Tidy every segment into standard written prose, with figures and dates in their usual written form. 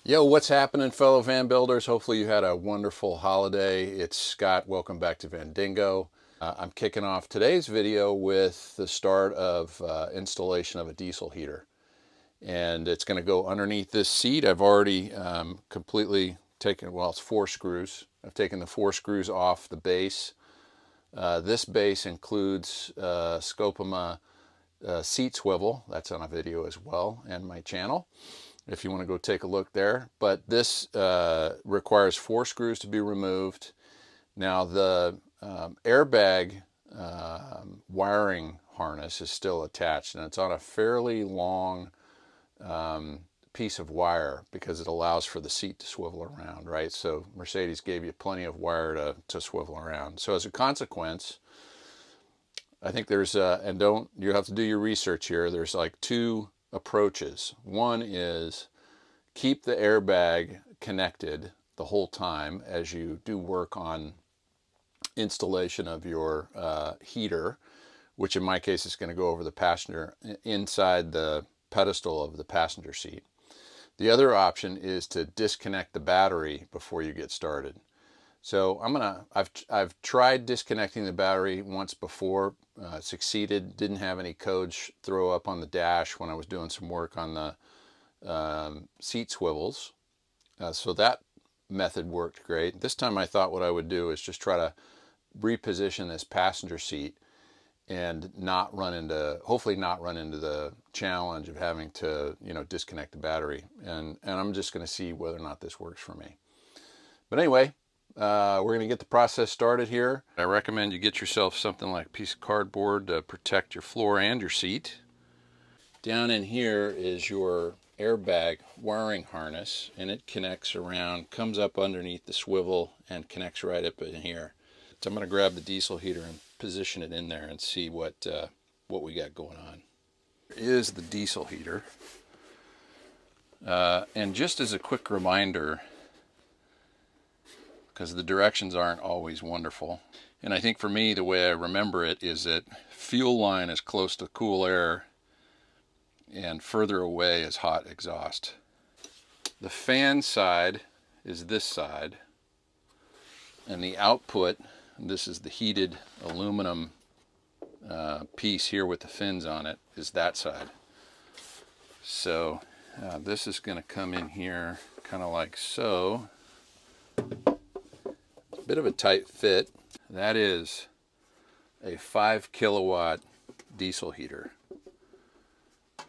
Yo, what's happening, fellow van builders? Hopefully you had a wonderful holiday. It's Scott. Welcome back to Vandingo. I'm kicking off today's video with the start of installation of a diesel heater. And it's going to go underneath this seat. I've already completely taken, well, it's 4 screws. I've taken the 4 screws off the base. This base includes Scopema seat swivel. That's on a video as well and my channel, if you want to go take a look there. But this requires 4 screws to be removed. Now the airbag wiring harness is still attached, and it's on a fairly long piece of wire because it allows for the seat to swivel around, right? So Mercedes gave you plenty of wire to swivel around. So as a consequence, I think there's, and you have to do your research here, there's like 2 approaches. One is keep the airbag connected the whole time as you do work on installation of your heater, which in my case is going to go over the passenger, inside the pedestal of the passenger seat. The other option is to disconnect the battery before you get started. So I've tried disconnecting the battery once before, succeeded, didn't have any codes throw up on the dash when I was doing some work on the seat swivels. So that method worked great. This time I thought what I would do is just try to reposition this passenger seat and hopefully not run into the challenge of having to, disconnect the battery. And I'm just going to see whether or not this works for me. But anyway, we're going to get the process started here. I recommend you get yourself something like a piece of cardboard to protect your floor and your seat. Down in here is your airbag wiring harness, and it connects around, comes up underneath the swivel and connects right up in here. So I'm going to grab the diesel heater and position it in there and see what we got going on. Here is the diesel heater. And just as a quick reminder, because the directions aren't always wonderful, and I think for me the way I remember it is that fuel line is close to cool air and further away is hot exhaust. The fan side is this side, and the output, this is the heated aluminum piece here with the fins on it, is that side. So this is going to come in here kind of like so. Bit of a tight fit. That is a 5 kilowatt diesel heater.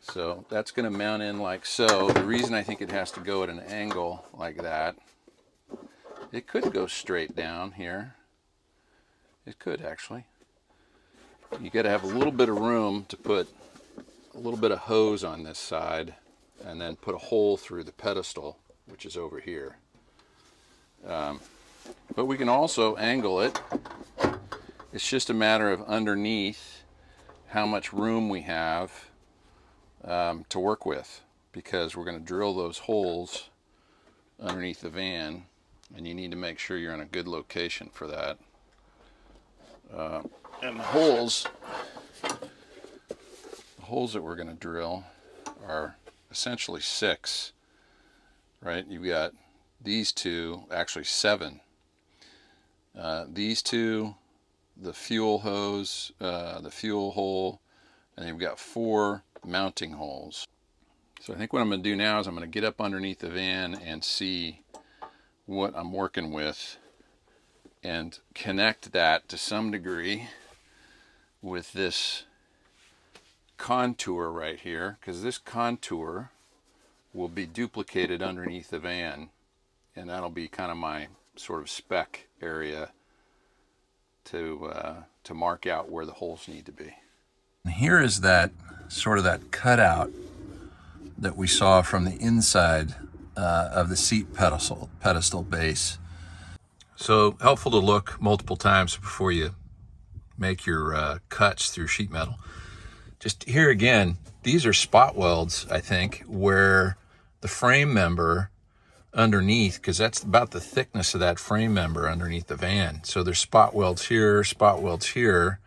So that's going to mount in like so. The reason I think it has to go at an angle like that, it could go straight down here. It could actually. You got to have a little bit of room to put a little bit of hose on this side and then put a hole through the pedestal, which is over here. But we can also angle it. It's just a matter of underneath how much room we have to work with, because we're going to drill those holes underneath the van, and you need to make sure you're in a good location for that. And the holes that we're going to drill are essentially 6, right? You've got these 2, actually 7. These 2, the fuel hose, the fuel hole, and then you've got 4 mounting holes. So I think what I'm going to do now is I'm going to get up underneath the van and see what I'm working with and connect that to some degree with this contour right here, because this contour will be duplicated underneath the van, and that'll be kind of my sort of spec area to mark out where the holes need to be. And here is that sort of that cutout that we saw from the inside of the seat pedestal base. So helpful to look multiple times before you make your cuts through sheet metal. Just here again, these are spot welds, I think, where the frame member underneath, because that's about the thickness of that frame member underneath the van. So there's spot welds here, spot welds here.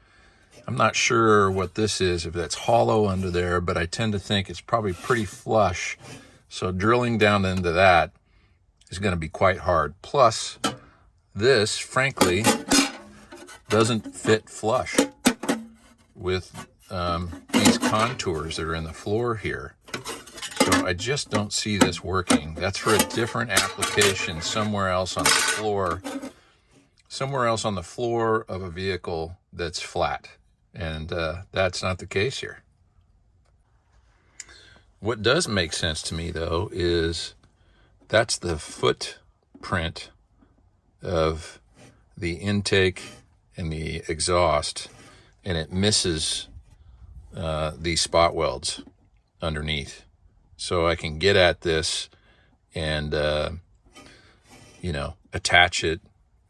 I'm not sure what this is, if that's hollow under there, but I tend to think it's probably pretty flush. So drilling down into that is going to be quite hard. Plus, this, frankly, doesn't fit flush with these contours that are in the floor here. So I just don't see this working. That's for a different application somewhere else on the floor. Somewhere else on the floor of a vehicle that's flat. And that's not the case here. What does make sense to me, though, is that's the footprint of the intake and the exhaust, and it misses these spot welds underneath. So I can get at this and, you know, attach it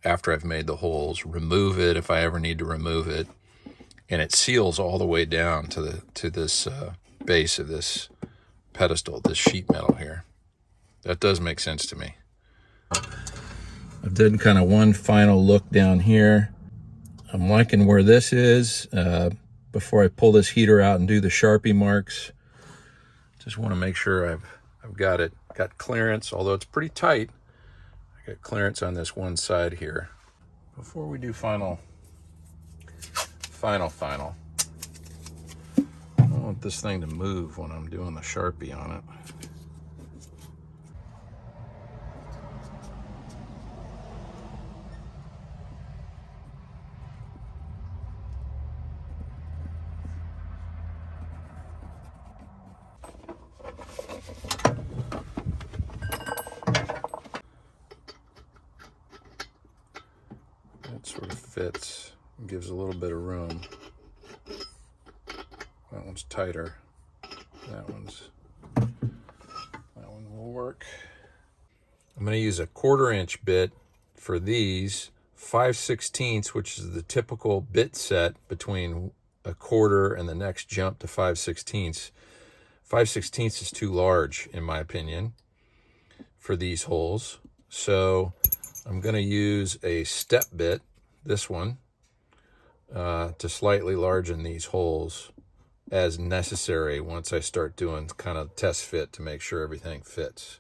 after I've made the holes, remove it if I ever need to remove it, and it seals all the way down to this base of this pedestal, this sheet metal here. That does make sense to me. I've done kind of one final look down here. I'm liking where this is. Before I pull this heater out and do the Sharpie marks, just want to make sure I've got clearance, although it's pretty tight. I got clearance on this one side here. Before we do final, I don't want this thing to move when I'm doing the Sharpie on it. That sort of fits, gives a little bit of room. That one's tighter. That one will work. I'm going to use a 1/4 inch bit for these, 5/16, which is the typical bit set between a 1/4 and the next jump to 5/16. 5/16 is too large, in my opinion, for these holes. So I'm going to use a step bit, this one, to slightly largen these holes as necessary once I start doing kind of test fit to make sure everything fits.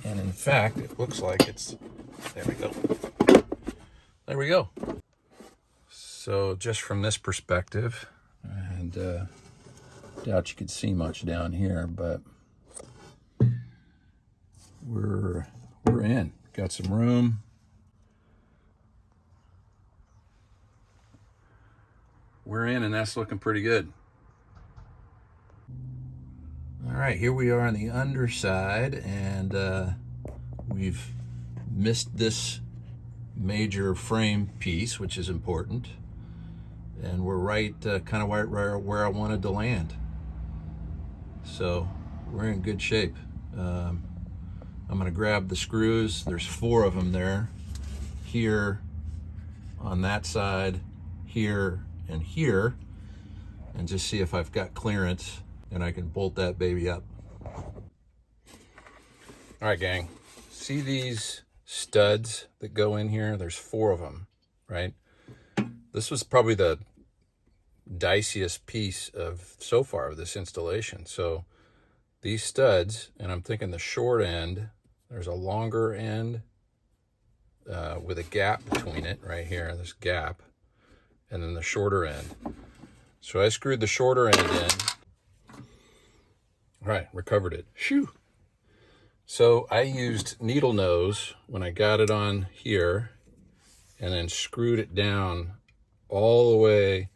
And in fact, it looks like it's, there we go. There we go. So just from this perspective, and doubt you could see much down here, but we're in. Got some room. We're in, and that's looking pretty good. All right, here we are on the underside, and we've missed this major frame piece, which is important, and we're right kind of right where I wanted to land. So we're in good shape. I'm going to grab the screws. There's 4 of them there, here, on that side, here, and here, and just see if I've got clearance and I can bolt that baby up. All right, gang. See these studs that go in here? There's 4 of them, right? This was probably the diciest piece of so far of this installation. So these studs, and I'm thinking the short end, there's a longer end with a gap between it right here, this gap, and then the shorter end. So I screwed the shorter end in. All right, recovered it. Phew. So I used needle nose when I got it on here, and then screwed it down all the way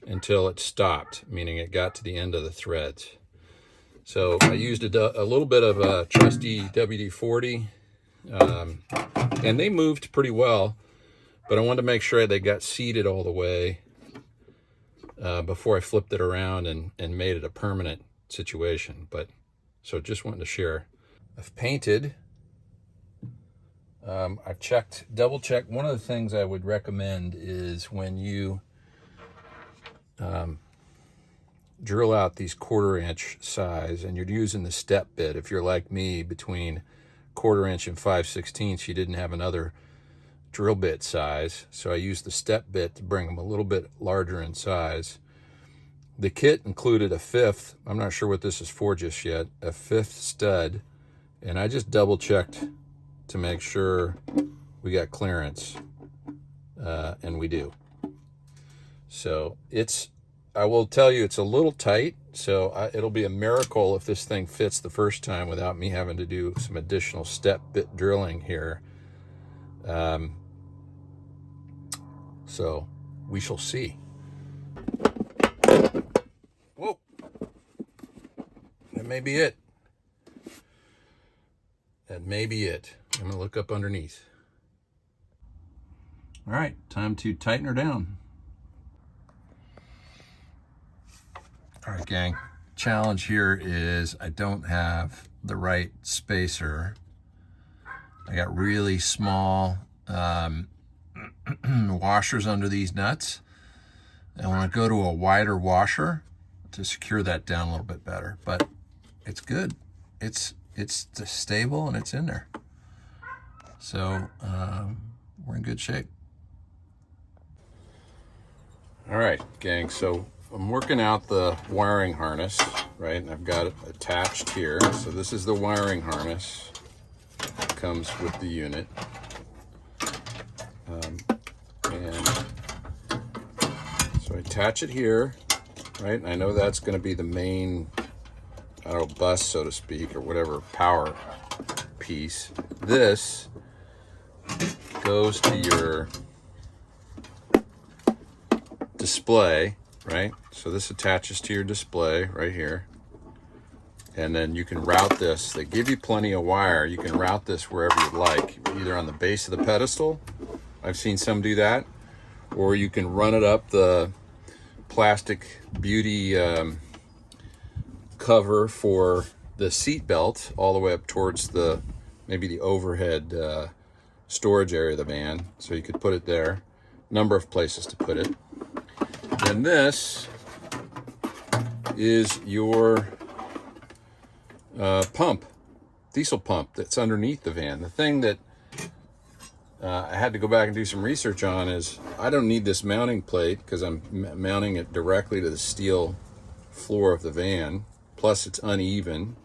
until it stopped, meaning it got to the end of the threads. So I used a little bit of a trusty WD-40, and they moved pretty well, but I wanted to make sure they got seated all the way before I flipped it around and made it a permanent situation. But so just wanted to share. I've painted. I've checked, double checked. One of the things I would recommend is when you drill out these 1/4 inch size and you're using the step bit, if you're like me, between 1/4 inch and 5/16, you didn't have another drill bit size, so I used the step bit to bring them a little bit larger in size. The kit included a 5th, I'm not sure what this is for just yet, a 5th stud, and I just double checked to make sure we got clearance, and we do. So I will tell you, it's a little tight, so it'll be a miracle if this thing fits the first time without me having to do some additional step bit drilling here. So we shall see. Whoa, that may be it. That may be it. I'm gonna look up underneath. All right, time to tighten her down. All right, gang, challenge here is I don't have the right spacer. I got really small washers under these nuts. I want to go to a wider washer to secure that down a little bit better, but it's good. It's stable and it's in there. So we're in good shape. All right, gang, so I'm working out the wiring harness, right? And I've got it attached here. So this is the wiring harness. It comes with the unit. And so I attach it here, right? And I know that's going to be the main, I don't know, bus, so to speak, or whatever power piece. This goes to your display, right? So this attaches to your display right here. And then you can route this. They give you plenty of wire. You can route this wherever you like, either on the base of the pedestal. I've seen some do that. Or you can run it up the plastic beauty cover for the seat belt all the way up towards maybe the overhead storage area of the van. So you could put it there. Number of places to put it. And this is your pump, diesel pump that's underneath the van. The thing that I had to go back and do some research on is I don't need this mounting plate because I'm mounting it directly to the steel floor of the van. Plus it's uneven.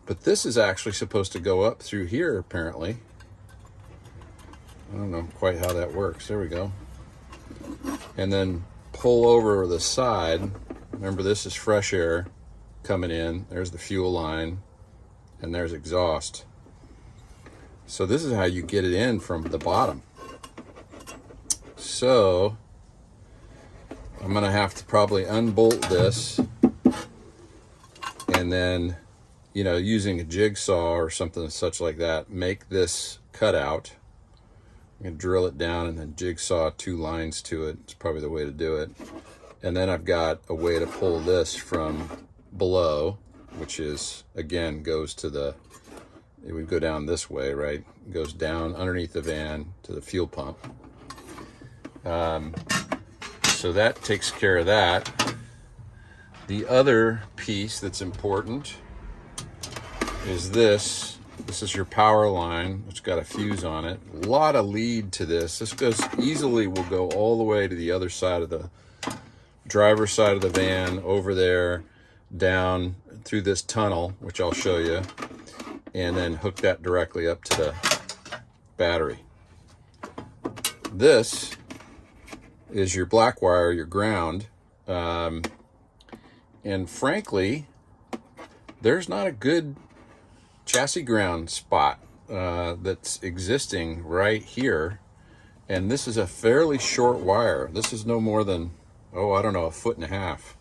But this is actually supposed to go up through here apparently. I don't know quite how that works. There we go. And then pull over the side. Remember, this is fresh air coming in. There's the fuel line and there's exhaust. So this is how you get it in from the bottom. So I'm gonna have to probably unbolt this and then, you know, using a jigsaw or something such like that, make this cutout. I'm gonna drill it down and then jigsaw 2 lines to it. It's probably the way to do it. And then I've got a way to pull this from below, which is, again, goes to the, it would go down this way, right? It goes down underneath the van to the fuel pump. So that takes care of that. The other piece that's important is this. This is your power line. It's got a fuse on it. A lot of lead to this. This goes easily, will go all the way to the other side of the driver's side of the van, over there, down through this tunnel, which I'll show you, and then hook that directly up to the battery. This is your black wire, your ground. And frankly, there's not a good chassis ground spot that's existing right here. And this is a fairly short wire. This is no more than, oh, I don't know, 1.5 feet.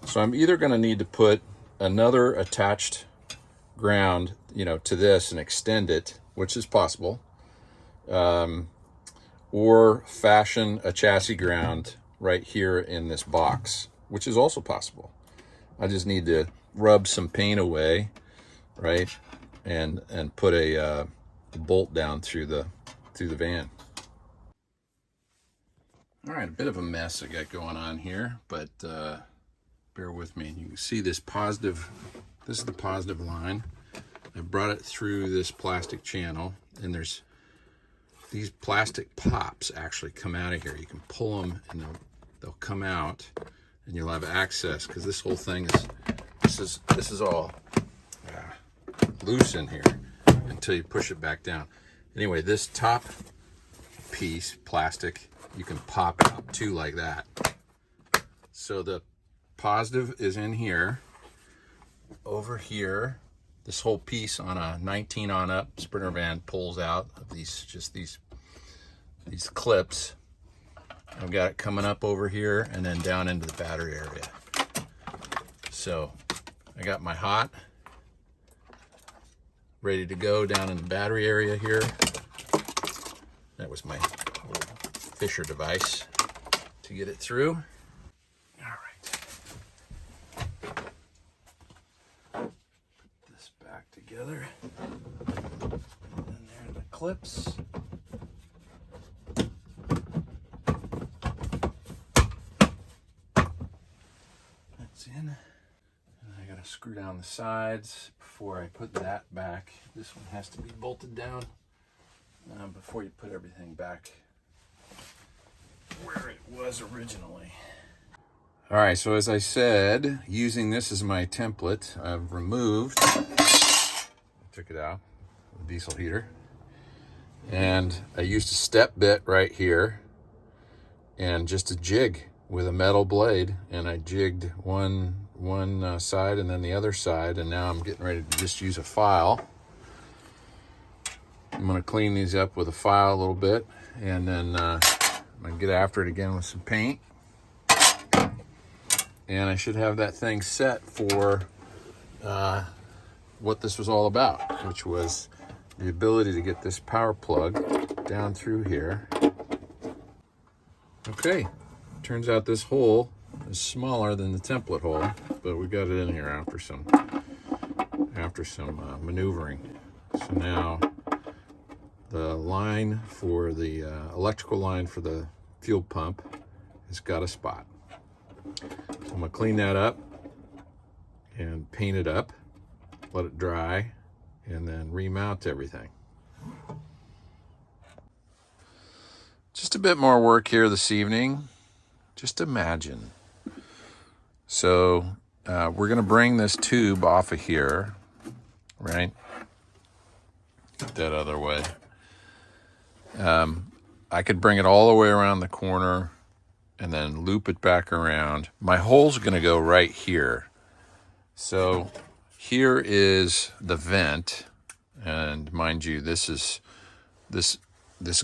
So I'm either going to need to put another attached ground, you know, to this and extend it, which is possible, or fashion a chassis ground right here in this box, which is also possible. I just need to rub some paint away, right, and put a bolt down through the van. All right, a bit of a mess I got going on here, but bear with me. You can see this positive. This is the positive line. I brought it through this plastic channel, and there's these plastic pops actually come out of here. You can pull them and they'll come out, and you'll have access, because this whole thing is this is all loose in here until you push it back down. Anyway, this top piece, plastic, you can pop out too like that. So the positive is in here. Over here, this whole piece on a 19 on up Sprinter van pulls out of these clips. I've got it coming up over here and then down into the battery area. So I got my hot ready to go down in the battery area here. That was my little Fisher device to get it through. All right. Put this back together. And then there are the clips. That's in. And I gotta screw down the sides before I put that back. This one has to be bolted down before you put everything back where it was originally. All right, so as I said, using this as my template, I've removed, I took it out, the diesel heater, and I used a step bit right here and just a jig with a metal blade, and I jigged one side and then the other side, and now I'm getting ready to just use a file. I'm going to clean these up with a file a little bit, and then I'm going to get after it again with some paint. And I should have that thing set for what this was all about, which was the ability to get this power plug down through here. Okay, turns out this hole is smaller than the template hole, but we got it in here after some maneuvering. So now the line for the electrical line for the fuel pump has got a spot. So I'm gonna clean that up and paint it up, let it dry, and then remount everything. Just a bit more work here this evening. Just imagine. So we're gonna bring this tube off of here, right? Get that other way. I could bring it all the way around the corner and then loop it back around. My hole's gonna go right here. So here is the vent, and mind you, this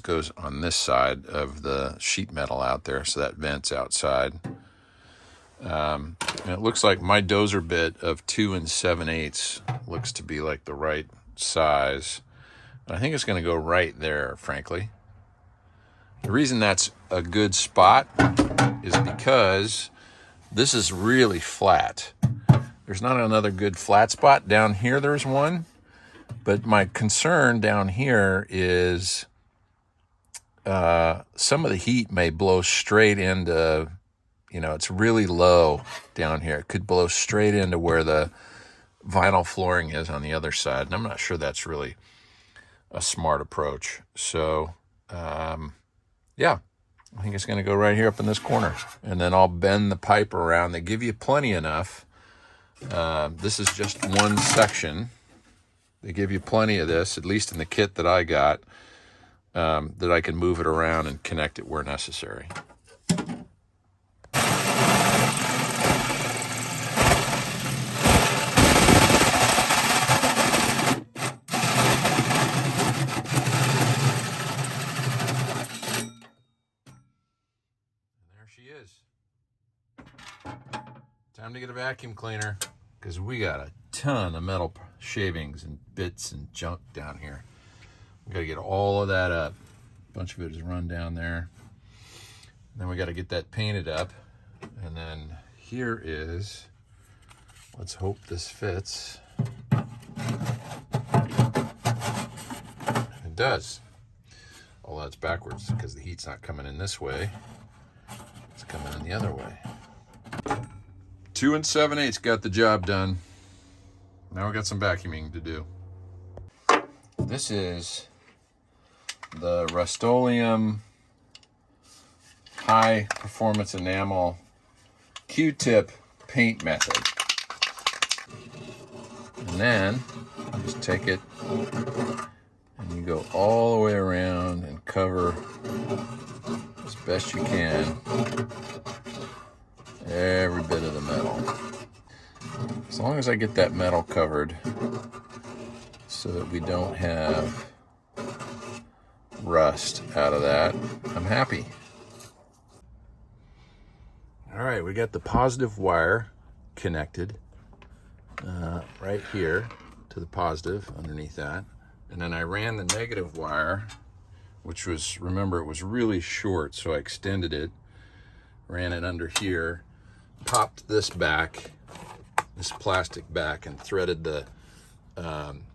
goes on this side of the sheet metal out there, so that vent's outside. And it looks like my dozer bit of 2 7/8 looks to be like the right size. I think it's gonna go right there, frankly. The reason that's a good spot is because this is really flat. There's not another good flat spot. Down here there's one, but my concern down here is some of the heat may blow straight into, it's really low down here. It could blow straight into where the vinyl flooring is on the other side, and I'm not sure that's really a smart approach. So yeah, I think it's going to go right here up in this corner, and then I'll bend the pipe around. They give you plenty enough. This is just one section. They give you plenty of this, at least in the kit that I got, that I can move it around and connect it where necessary. She is. Time to get a vacuum cleaner, because we got a ton of metal shavings and bits and junk down here. We got to get all of that up. A bunch of it is run down there. And then we got to get that painted up. And then here is, let's hope this fits. It does. Although it's backwards because the heat's not coming in this way. It's coming in the other way. 2 7/8 got the job done. Now we got some vacuuming to do. This is the Rust-Oleum high performance enamel Q-tip paint method. And then you just take it and you go all the way around and cover as best you can every bit of the metal. As long as I get that metal covered so that we don't have rust out of that, I'm happy. All right, we got the positive wire connected right here to the positive underneath that. And then I ran the negative wire, which was, remember, it was really short, so I extended it, ran it under here, popped this back, this plastic back, and threaded the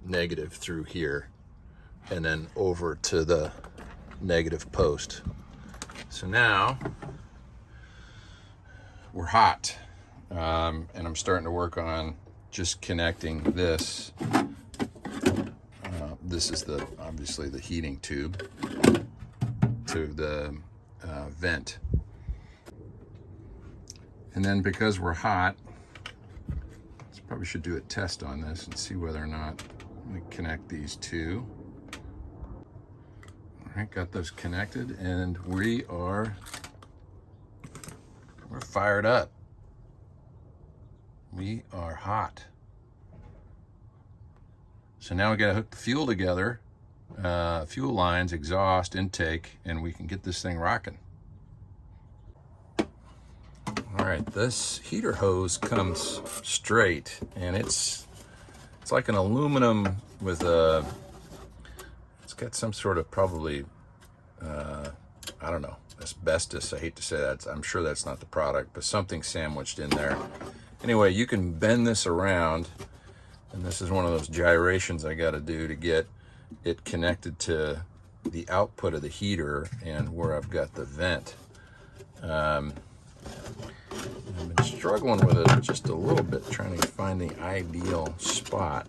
negative through here and then over to the negative post. So now we're hot, and I'm starting to work on just connecting this. This is obviously the heating tube to the vent. And then because we're hot, probably should do a test on this and see whether or not we connect these two. All right, got those connected, and we're fired up. We are hot. So now we got to hook the fuel together, fuel lines, exhaust, intake, and we can get this thing rocking. All right, this heater hose comes straight, and it's like an aluminum with it's got some sort of probably, I don't know, asbestos. I hate to say that. I'm sure that's not the product, but something sandwiched in there. Anyway, you can bend this around, and this is one of those gyrations I got to do to get it connected to the output of the heater and where I've got the vent. I've been struggling with it just a little bit, trying to find the ideal spot.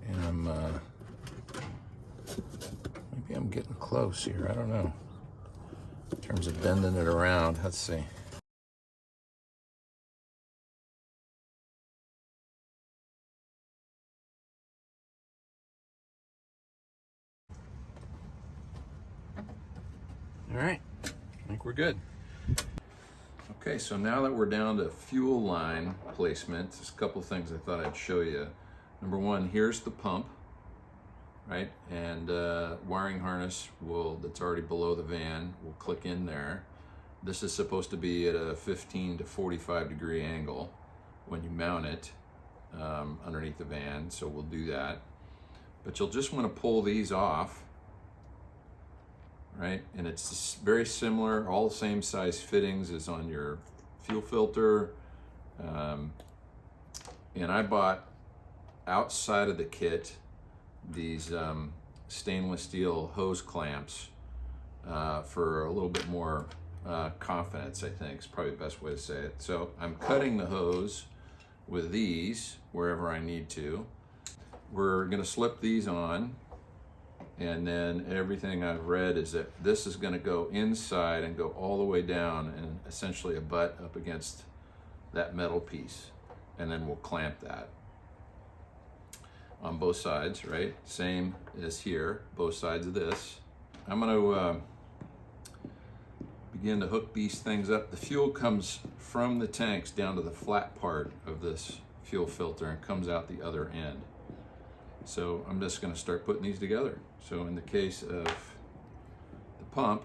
And maybe I'm getting close here, I don't know. In terms of bending it around, let's see. All right, I think we're good. Okay, so now that we're down to fuel line placement, there's a couple things I thought I'd show you. Number one, here's the pump, right? And wiring harness that's already below the van will click in there. This is supposed to be at a 15 to 45 degree angle when you mount it underneath the van, so we'll do that. But you'll just want to pull these off, right? And it's very similar, all the same size fittings as on your fuel filter. And I bought outside of the kit these stainless steel hose clamps for a little bit more confidence, I think is probably the best way to say it. So I'm cutting the hose with these wherever I need to. We're gonna slip these on, and then everything I've read is that this is going to go inside and go all the way down and essentially butt up against that metal piece. And then we'll clamp that on both sides, right? Same as here, both sides of this. I'm going to begin to hook these things up. The fuel comes from the tanks down to the flat part of this fuel filter and comes out the other end. So I'm just going to start putting these together. So in the case of the pump,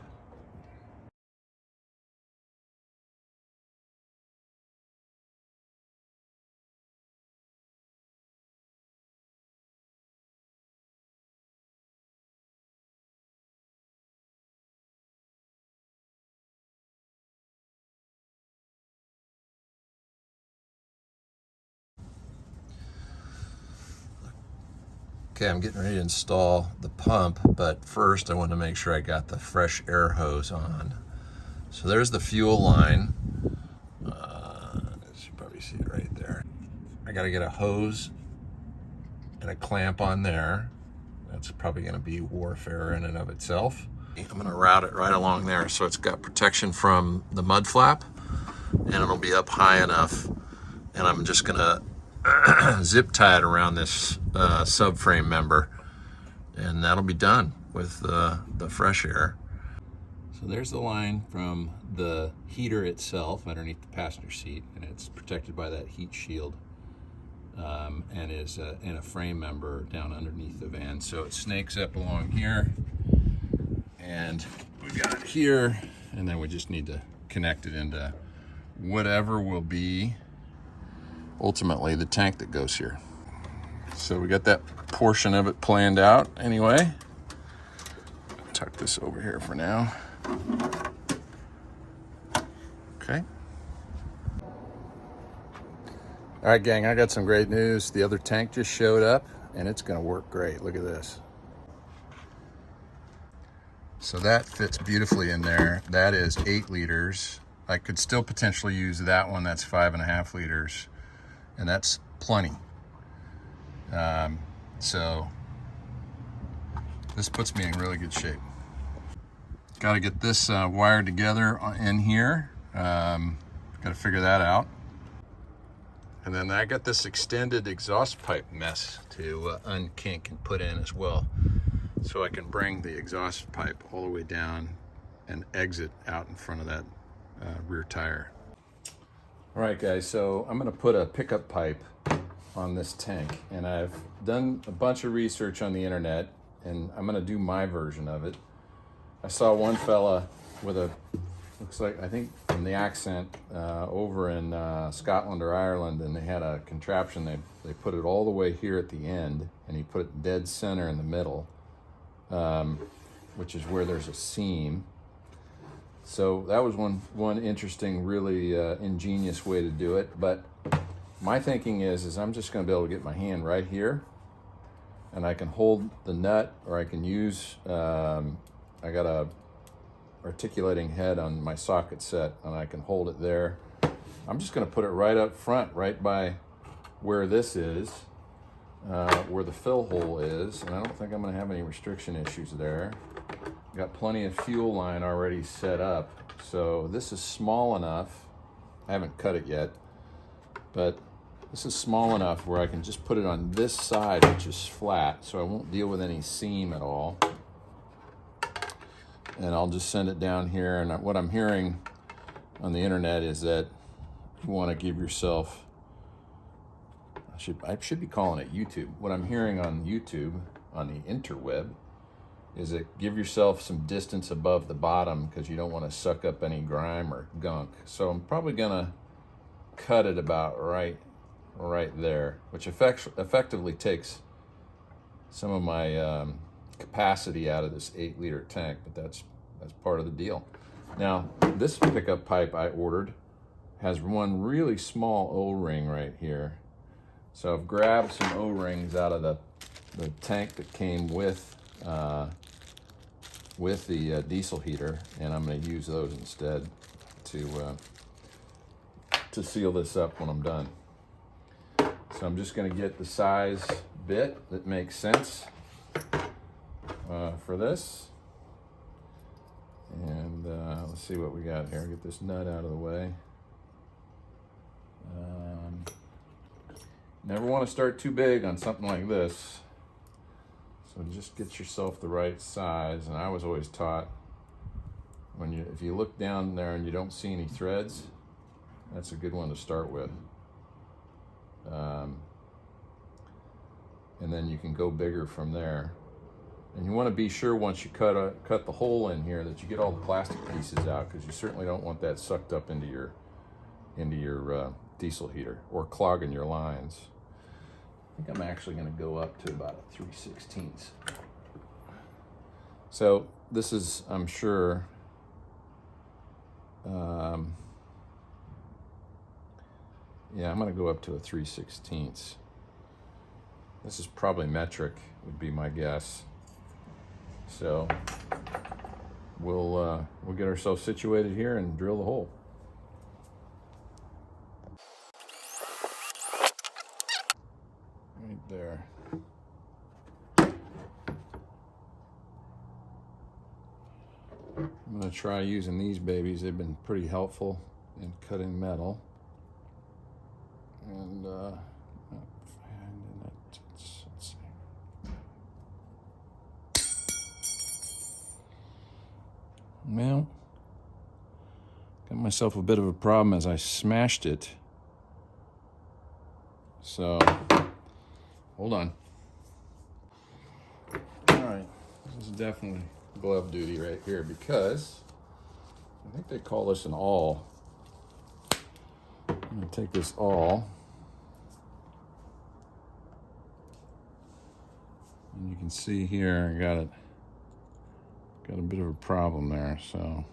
okay, I'm getting ready to install the pump, but first I want to make sure I got the fresh air hose on. So there's the fuel line. You probably see it right there. I got to get a hose and a clamp on there. That's probably going to be warfare in and of itself. I'm going to route it right along there so it's got protection from the mud flap, and it'll be up high enough. And I'm just going to zip tie it around this subframe member, and that'll be done with the fresh air. So there's the line from the heater itself underneath the passenger seat, and it's protected by that heat shield, and is in a frame member down underneath the van. So it snakes up along here, and we got it here, and then we just need to connect it into whatever will be ultimately the tank that goes here. So we got that portion of it planned out anyway. Tuck this over here for now. Okay. All right, gang, I got some great news. The other tank just showed up, and it's gonna work great. Look at this. So that fits beautifully in there. That is 8 liters. I could still potentially use that one. That's 5.5 liters, and that's plenty. So this puts me in really good shape. Got to get this wired together in here. Got to figure that out. And then I got this extended exhaust pipe mess to unkink and put in as well, so I can bring the exhaust pipe all the way down and exit out in front of that rear tire. All right, guys, so I'm going to put a pickup pipe on this tank, and I've done a bunch of research on the internet, and I'm going to do my version of it. I saw one fella with a, looks like, I think from the accent, over in Scotland or Ireland, and they had a contraption. They put it all the way here at the end, and he put it dead center in the middle, which is where there's a seam. So that was one interesting, really ingenious way to do it. But my thinking is I'm just going to be able to get my hand right here, and I can hold the nut, or I can use, I got a articulating head on my socket set, and I can hold it there. I'm just going to put it right up front, right by where this is, where the fill hole is, and I don't think I'm going to have any restriction issues there. Got plenty of fuel line already set up, so this is small enough. I haven't cut it yet, but this is small enough where I can just put it on this side, which is flat, so I won't deal with any seam at all. And I'll just send it down here. And what I'm hearing on the internet is that you want to give yourself, I should be calling it YouTube. What I'm hearing on YouTube, on the interweb, is that give yourself some distance above the bottom, because you don't want to suck up any grime or gunk. So I'm probably gonna cut it about right there, which effectively takes some of my capacity out of this 8-liter tank, but that's part of the deal. Now, this pickup pipe I ordered has one really small O-ring right here. So I've grabbed some O-rings out of the tank that came with the diesel heater, and I'm going to use those instead to seal this up when I'm done. So I'm just going to get the size bit that makes sense for this, and let's see what we got here. Get this nut out of the way. Never want to start too big on something like this, so just get yourself the right size. And I was always taught, if you look down there and you don't see any threads, that's a good one to start with. And then you can go bigger from there. And you want to be sure once you cut the hole in here that you get all the plastic pieces out, because you certainly don't want that sucked up into your diesel heater or clogging your lines. I think I'm actually going to go up to about a 3/16. So this is, I'm sure, yeah, I'm going to go up to a 3/16. This is probably metric, would be my guess. So we'll get ourselves situated here and drill the hole. Right there. I'm going to try using these babies. They've been pretty helpful in cutting metal. And let's see. Well, got myself a bit of a problem as I smashed it. So, hold on. All right, this is definitely glove duty right here because I think they call this an awl. I'm gonna take this awl, and you can see here I got a bit of a problem there, so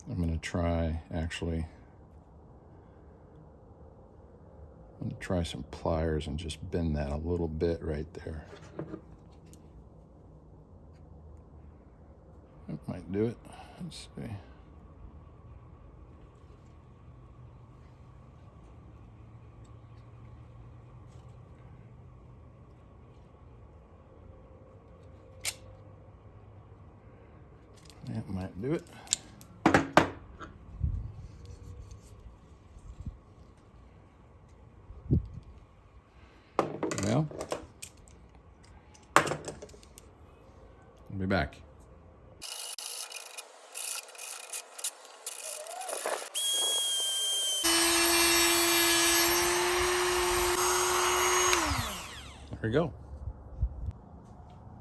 I'm going to try some pliers and just bend that a little bit right there. That might do it. Let's see. That might do it. Well, I'll be back. There we go.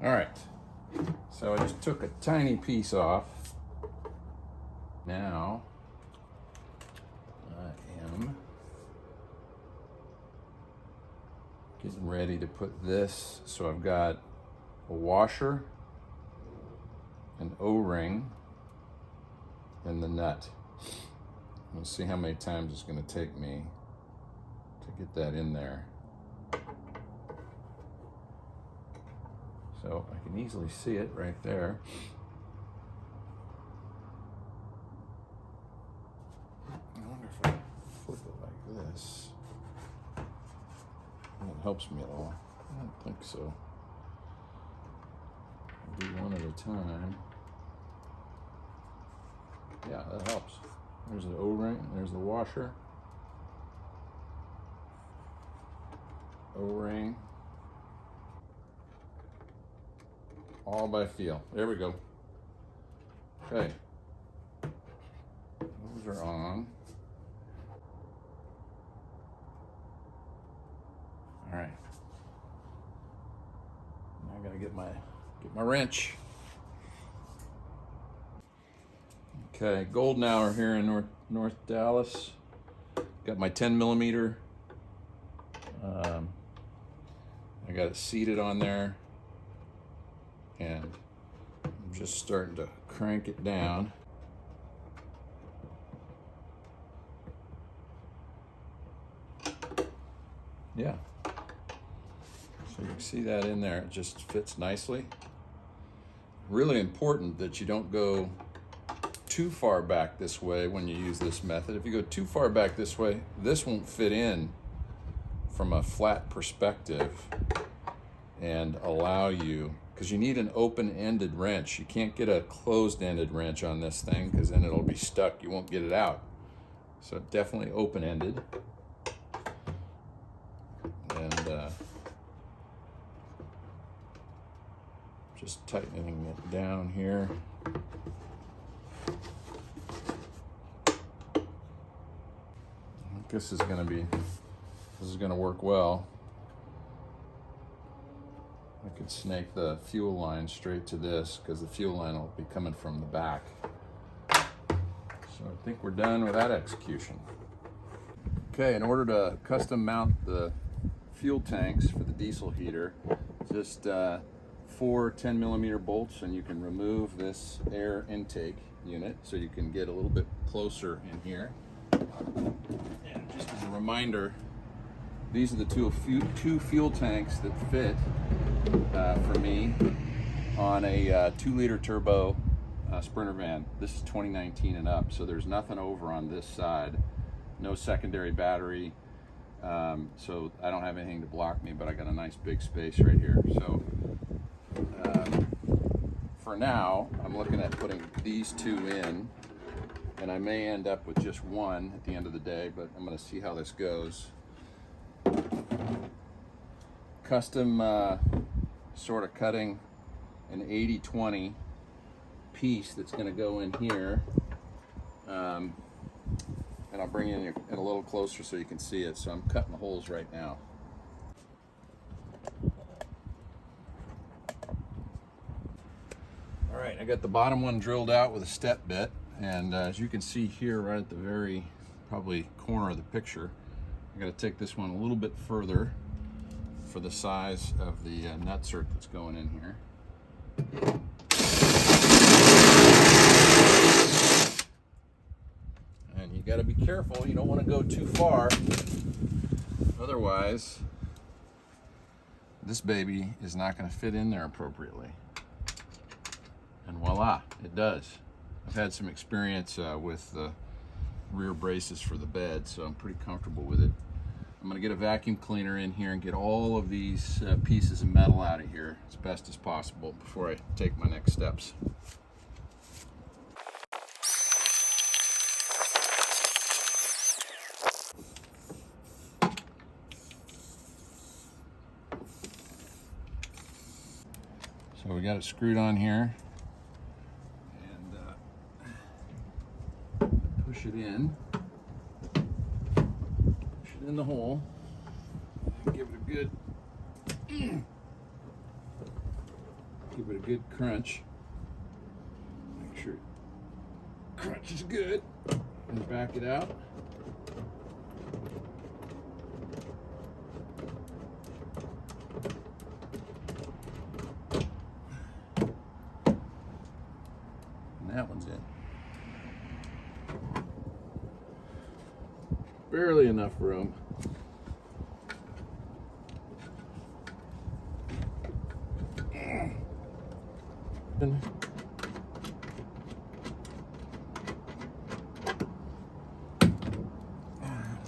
All right. So I just took a tiny piece off. Now I am getting ready to put this. So I've got a washer, an O-ring, and the nut. We'll see how many times it's going to take me to get that in there. So I can easily see it right there. I wonder if I flip it like this. That helps me at all. I don't think so. I'll do one at a time. Yeah, that helps. There's the O-ring, there's the washer. O-ring. All by feel. There we go. Okay. Those are on. All right. Now I gotta get my wrench. Okay, golden hour here in North Dallas. Got my 10 millimeter. I got it seated on there. And I'm just starting to crank it down. Yeah. So you can see that in there. It just fits nicely. Really important that you don't go too far back this way when you use this method. If you go too far back this way, this won't fit in from a flat perspective and allow you, because you need an open-ended wrench. You can't get a closed-ended wrench on this thing because then it'll be stuck. You won't get it out. So definitely open-ended. And just tightening it down here. I think this is gonna work well. I could snake the fuel line straight to this because the fuel line will be coming from the back. So I think we're done with that execution. Okay, in order to custom mount the fuel tanks for the diesel heater, just 4 10 millimeter bolts, and you can remove this air intake unit so you can get a little bit closer in here. And just as a reminder, these are the two fuel tanks that fit for me on a 2-liter turbo Sprinter van. This is 2019 and up, so there's nothing over on this side. No secondary battery. So I don't have anything to block me, but I got a nice big space right here. So for now, I'm looking at putting these two in, and I may end up with just one at the end of the day, but I'm going to see how this goes. Custom sort of cutting an 80-20 piece that's going to go in here, and I'll bring it in a little closer so you can see it. So I'm cutting the holes right now. All right, I got the bottom one drilled out with a step bit, and as you can see here right at the very probably corner of the picture, I got to take this one a little bit further for the size of the nutsert that's going in here. And you got to be careful, you don't want to go too far, otherwise this baby is not going to fit in there appropriately. And voila, it does. I've had some experience with the rear braces for the bed, so I'm pretty comfortable with it. I'm going to get a vacuum cleaner in here and get all of these pieces of metal out of here as best as possible before I take my next steps. So we got it screwed on here, and push it in. In the hole, and give it a good crunch. Make sure it crunches good, and back it out. And that one's in. Barely enough room.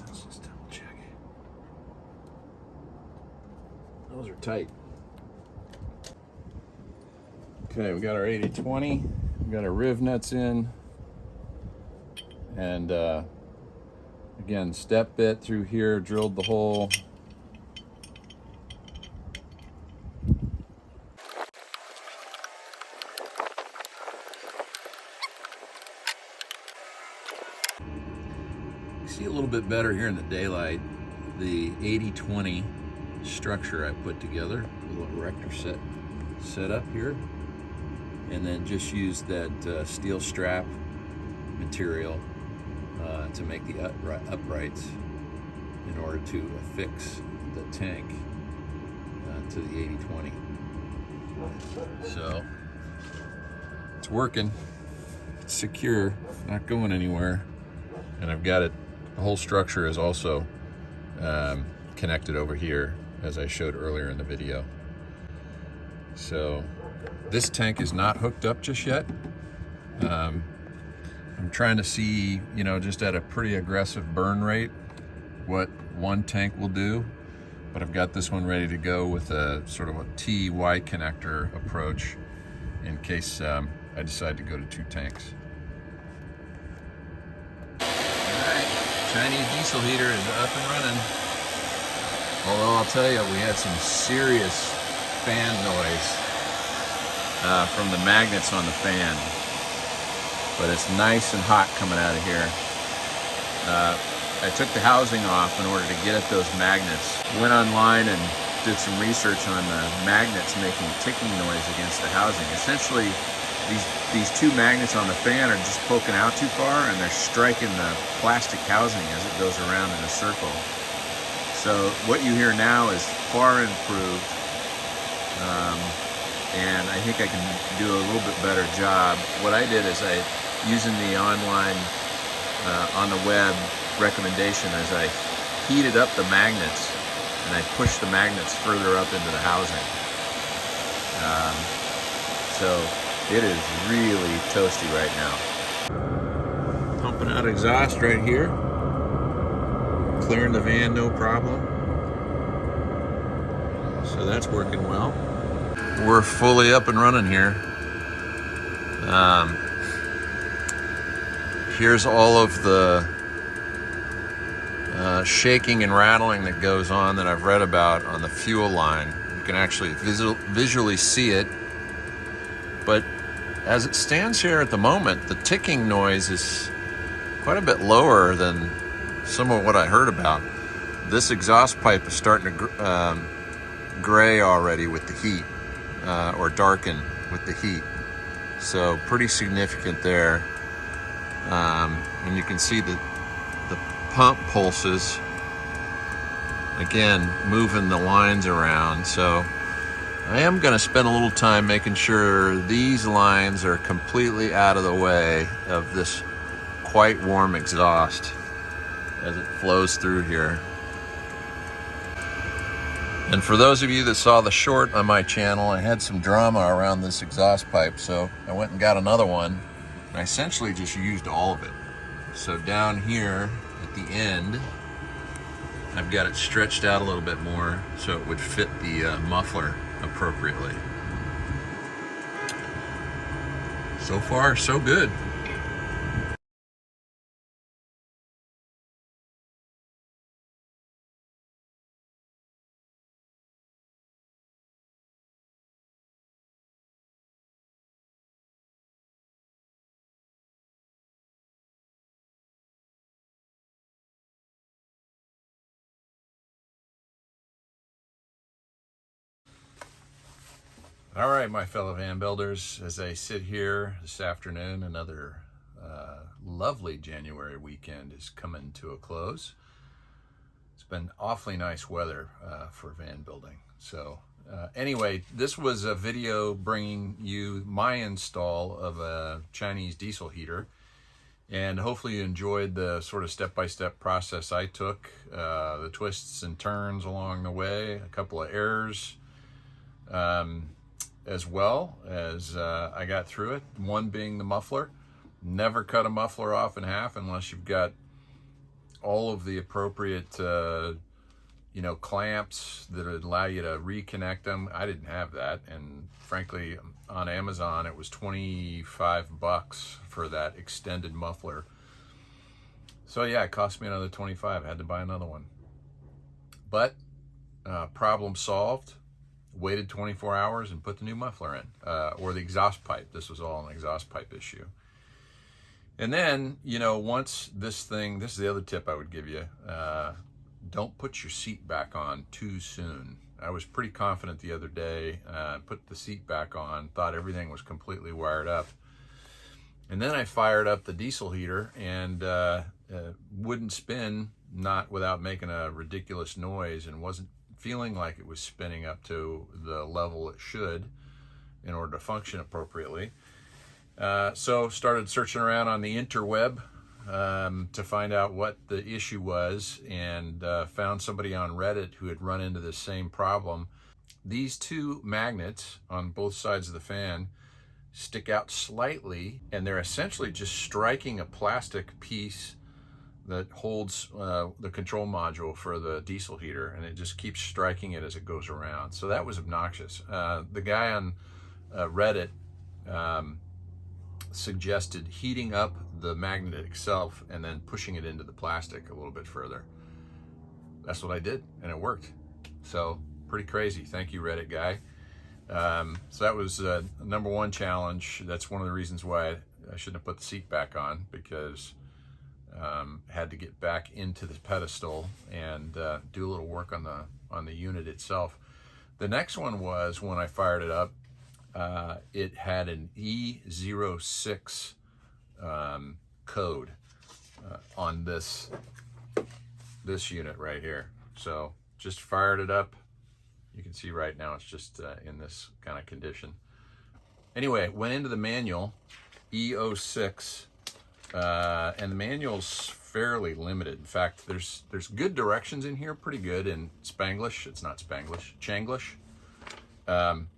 Let's just double check. Those are tight. Okay, we got our 80-20. We got our riv nuts in, and again, step bit through here, drilled the hole. You see a little bit better here in the daylight the 80-20 structure I put together, a little erector set up here, and then just use that steel strap material to make the uprights in order to affix the tank to the 80-20. So it's working, it's secure, not going anywhere, and I've got it, the whole structure is also connected over here as I showed earlier in the video. So this tank is not hooked up just yet. I'm trying to see, you know, just at a pretty aggressive burn rate, what one tank will do. But I've got this one ready to go with a sort of a T-Y connector approach in case I decide to go to 2 tanks. All right, Chinese diesel heater is up and running. Although I'll tell you, we had some serious fan noise from the magnets on the fan. But it's nice and hot coming out of here. I took the housing off in order to get at those magnets. Went online and did some research on the magnets making ticking noise against the housing. Essentially, these 2 magnets on the fan are just poking out too far, and they're striking the plastic housing as it goes around in a circle. So what you hear now is far improved. And I think I can do a little bit better job. What I did is using the online, on the web recommendation, as I heated up the magnets and I pushed the magnets further up into the housing. So it is really toasty right now. Pumping out exhaust right here. clearing the van no problem. So that's working well. We're fully up and running here. Here's all of the shaking and rattling that goes on that I've read about on the fuel line. You can actually visually see it. But as it stands here at the moment, the ticking noise is quite a bit lower than some of what I heard about. This exhaust pipe is starting to gray already with the heat, or darken with the heat. So pretty significant there. And you can see the pump pulses, again, moving the lines around. So I am going to spend a little time making sure these lines are completely out of the way of this quite warm exhaust as it flows through here. And for those of you that saw the short on my channel, I had some drama around this exhaust pipe, so I went and got another one. And I essentially just used all of it. So down here at the end, I've got it stretched out a little bit more so it would fit the muffler appropriately. So far, so good. All right, my fellow van builders, as I sit here this afternoon, another lovely January weekend is coming to a close. It's been awfully nice weather for van building. So anyway, this was a video bringing you my install of a Chinese diesel heater. And hopefully you enjoyed the sort of step-by-step process I took, the twists and turns along the way, a couple of errors, as well as I got through it. One being the muffler. Never cut a muffler off in half unless you've got all of the appropriate clamps that would allow you to reconnect them. I didn't have that, and frankly on Amazon it was $25 for that extended muffler. So yeah, it cost me another $25. I had to buy another one. But problem solved. Waited 24 hours and put the new muffler in, or the exhaust pipe. This was all an exhaust pipe issue. And then, once this is the other tip I would give you. Don't put your seat back on too soon. I was pretty confident the other day, put the seat back on, thought everything was completely wired up. And then I fired up the diesel heater and wouldn't spin, not without making a ridiculous noise, and wasn't feeling like it was spinning up to the level it should in order to function appropriately. So started searching around on the interweb to find out what the issue was, and found somebody on Reddit who had run into the same problem. These two magnets on both sides of the fan stick out slightly, and they're essentially just striking a plastic piece that holds the control module for the diesel heater, and it just keeps striking it as it goes around. So that was obnoxious. The guy on Reddit suggested heating up the magnet itself and then pushing it into the plastic a little bit further. That's what I did, and it worked. So pretty crazy. Thank you, Reddit guy. So that was number one challenge. That's one of the reasons why I shouldn't have put the seat back on, because had to get back into the pedestal and do a little work on the unit itself. The next one was when I fired it up, it had an E06 code on this unit right here. So just fired it up. You can see right now it's just in this kind of condition. Anyway, went into the manual, E06. And the manual's fairly limited. In fact, there's good directions in here, pretty good in Spanglish. It's not Spanglish, Changlish. And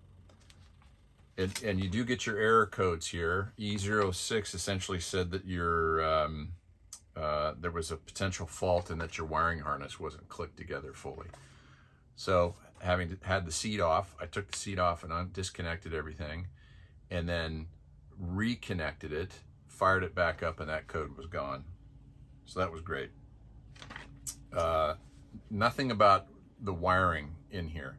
you do get your error codes here. E06 essentially said that your there was a potential fault in that your wiring harness wasn't clicked together fully. So having had the seat off, I took the seat off and disconnected everything, and then reconnected it, fired it back up, and that code was gone. So that was great. Nothing about the wiring in here.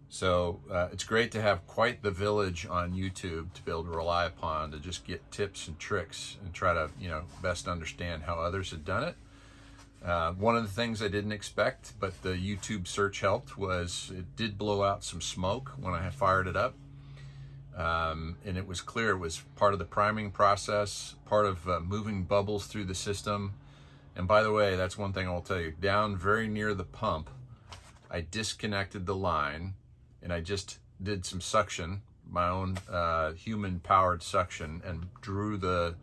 So it's great to have quite the village on YouTube to be able to rely upon to just get tips and tricks and try to, best understand how others had done it. One of the things I didn't expect, but the YouTube search helped, was it did blow out some smoke when I fired it up. And it was clear it was part of the priming process, part of moving bubbles through the system. And by the way, that's one thing I'll tell you, down very near the pump, I disconnected the line and I just did some suction, my own human-powered suction, and drew the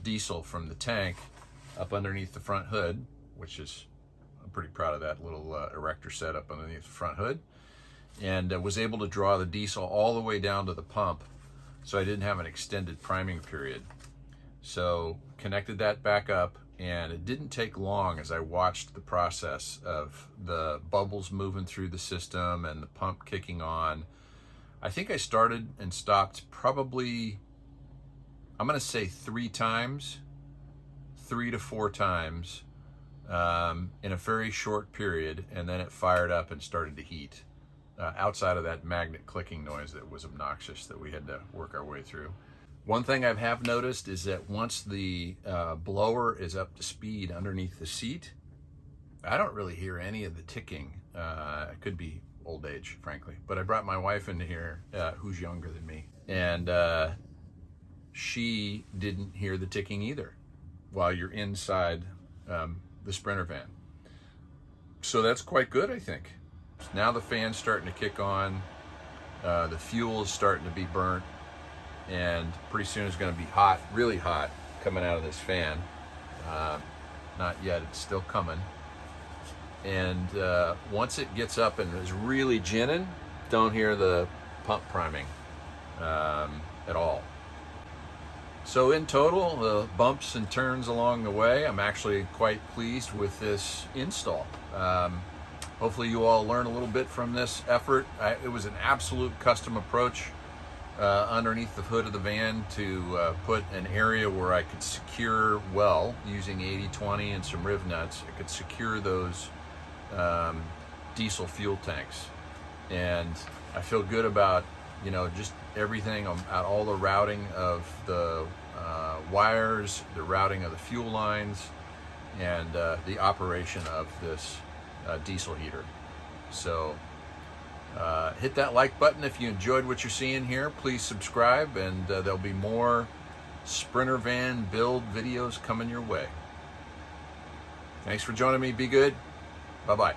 diesel from the tank up underneath the front hood, which is, I'm pretty proud of that little erector setup underneath the front hood, and was able to draw the diesel all the way down to the pump, so I didn't have an extended priming period. So connected that back up, and it didn't take long as I watched the process of the bubbles moving through the system and the pump kicking on. I think I started and stopped probably, I'm gonna say 3 to 4 times in a very short period, and then it fired up and started to heat. Outside of that magnet clicking noise that was obnoxious that we had to work our way through. One thing I have noticed is that once the blower is up to speed underneath the seat, I don't really hear any of the ticking. It could be old age, frankly, but I brought my wife into here, who's younger than me, and she didn't hear the ticking either while you're inside the Sprinter van. So that's quite good, I think. Now the fan's starting to kick on, the fuel is starting to be burnt, and pretty soon it's going to be hot, really hot, coming out of this fan. Not yet, it's still coming. And once it gets up and is really ginning, don't hear the pump priming at all. So in total, the bumps and turns along the way, I'm actually quite pleased with this install. Hopefully you all learn a little bit from this effort. It was an absolute custom approach underneath the hood of the van to put an area where I could secure well, using 80-20 and some riv nuts. I could secure those diesel fuel tanks. And I feel good about, just everything, at all the routing of the wires, the routing of the fuel lines, and the operation of this diesel heater. So hit that like button if you enjoyed what you're seeing here. Please subscribe, and there'll be more Sprinter van build videos coming your way. Thanks for joining me. Be good. Bye-bye.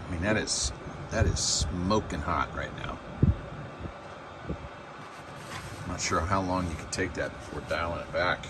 I mean, that is smoking hot right now. I'm not sure how long you can take that before dialing it back.